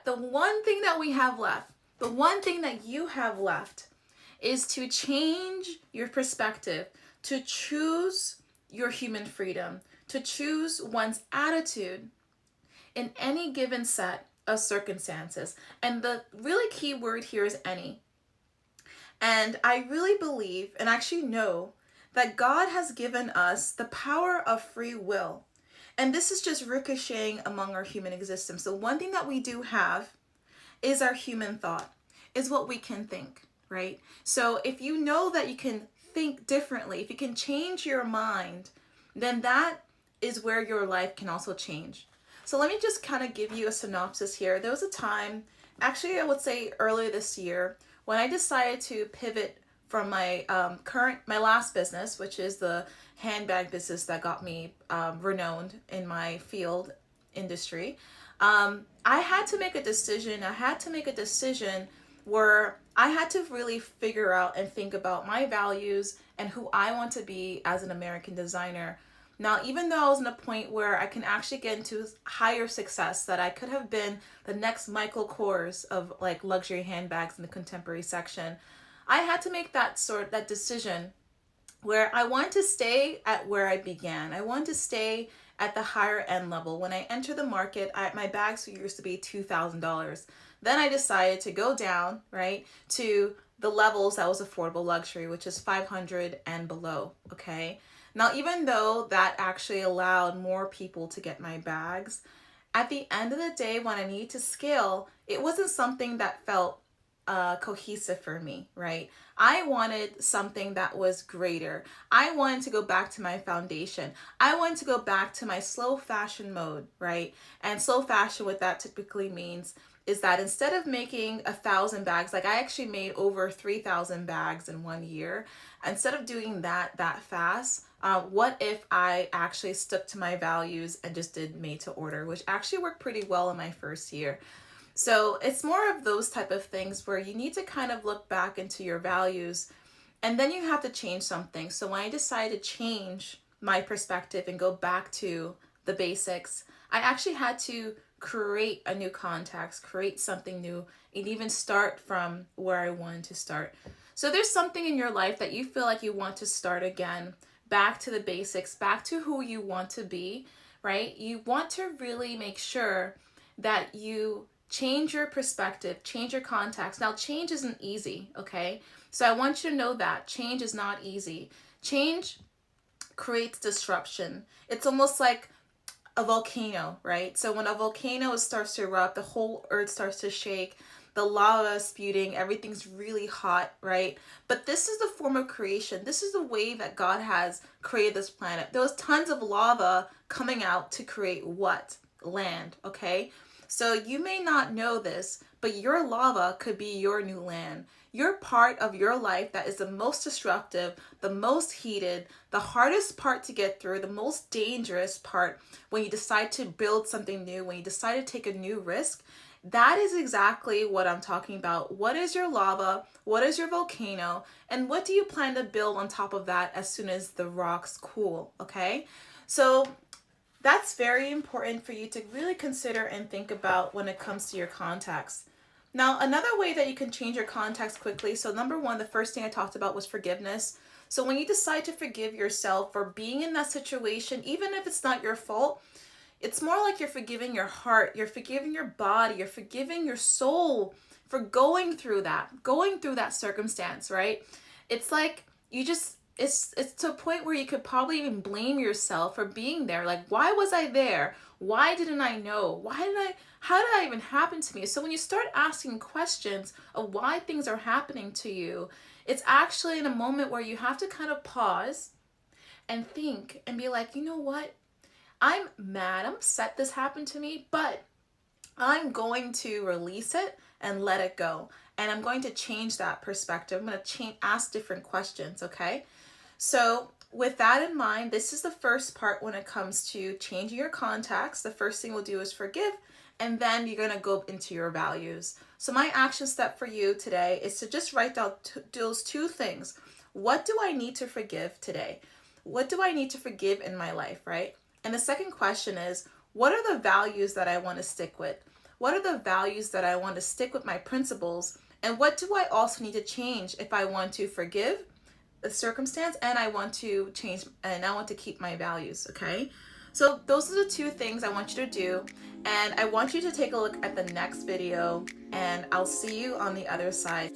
The one thing that we have left, the one thing that you have left is to change your perspective, to choose your human freedom, to choose one's attitude in any given set of circumstances. And the really key word here is any. And I really believe and actually know that God has given us the power of free will. And this is just ricocheting among our human existence. So one thing that we do have is our human thought, is what we can think, right? So if you know that you can think differently, if you can change your mind, then that is where your life can also change. So let me just kind of give you a synopsis here. There was a time, actually I would say earlier this year, when I decided to pivot from my my last business, which is the handbag business that got me renowned in my field industry. I had to make a decision. I had to make a decision where I had to really figure out and think about my values and who I want to be as an American designer. Now, even though I was in a point where I can actually get into higher success, that I could have been the next Michael Kors of like luxury handbags in the contemporary section, I had to make that decision where I want to stay at where I began. I want to stay at the higher end level. When I entered the market, my bags used to be $2,000. Then I decided to go down, right, to the levels that was affordable luxury, which is 500 and below, okay? Now, even though that actually allowed more people to get my bags, at the end of the day, when I needed to scale, it wasn't something that felt cohesive for me, right? I wanted something that was greater. I wanted to go back to my foundation. I wanted to go back to my slow fashion mode, right? And slow fashion, what that typically means is that instead of making 1,000 bags, like I actually made over 3,000 bags in 1 year. Instead of doing that fast, what if I actually stuck to my values and just did made to order, which actually worked pretty well in my first year. So it's more of those type of things where you need to kind of look back into your values and then you have to change something. So when I decided to change my perspective and go back to the basics, I actually had to create a new context, create something new, and even start from where I wanted to start. So there's something in your life that you feel like you want to start again, back to the basics, back to who you want to be, right? You want to really make sure that you change your perspective, change your context. Now, change isn't easy, okay? So I want you to know that change is not easy. Change creates disruption. It's almost like a volcano, right? So when a volcano starts to erupt, the whole earth starts to shake, the lava is spewing, everything's really hot, right? But this is the form of creation. This is the way that God has created this planet. There was tons of lava coming out to create what? Land, okay? So you may not know this, but your lava could be your new land. Your part of your life that is the most destructive, the most heated, the hardest part to get through, the most dangerous part when you decide to build something new, when you decide to take a new risk, that is exactly what I'm talking about. What is your lava? What is your volcano? And what do you plan to build on top of that as soon as the rocks cool, okay? So that's very important for you to really consider and think about when it comes to your contacts. Now, another way that you can change your contacts quickly. So number one, the first thing I talked about was forgiveness. So when you decide to forgive yourself for being in that situation, even if it's not your fault, it's more like you're forgiving your heart, you're forgiving your body, you're forgiving your soul for going through that circumstance, right? It's like you just it's to a point where you could probably even blame yourself for being there. Like, why was I there? Why didn't I know? How did that even happen to me? So when you start asking questions of why things are happening to you, it's actually in a moment where you have to kind of pause and think and be like, you know what? I'm mad, I'm upset this happened to me, but I'm going to release it and let it go. And I'm going to change that perspective. I'm going to ask different questions, okay? So with that in mind, this is the first part when it comes to changing your contacts. The first thing we'll do is forgive, and then you're going to go into your values. So my action step for you today is to just write down those two things. What do I need to forgive today? What do I need to forgive in my life, right? And the second question is, what are the values that I want to stick with? What are the values that I want to stick with, my principles? And what do I also need to change if I want to forgive the circumstance and I want to change and I want to keep my values, okay? So those are the two things I want you to do. And I want you to take a look at the next video, and I'll see you on the other side.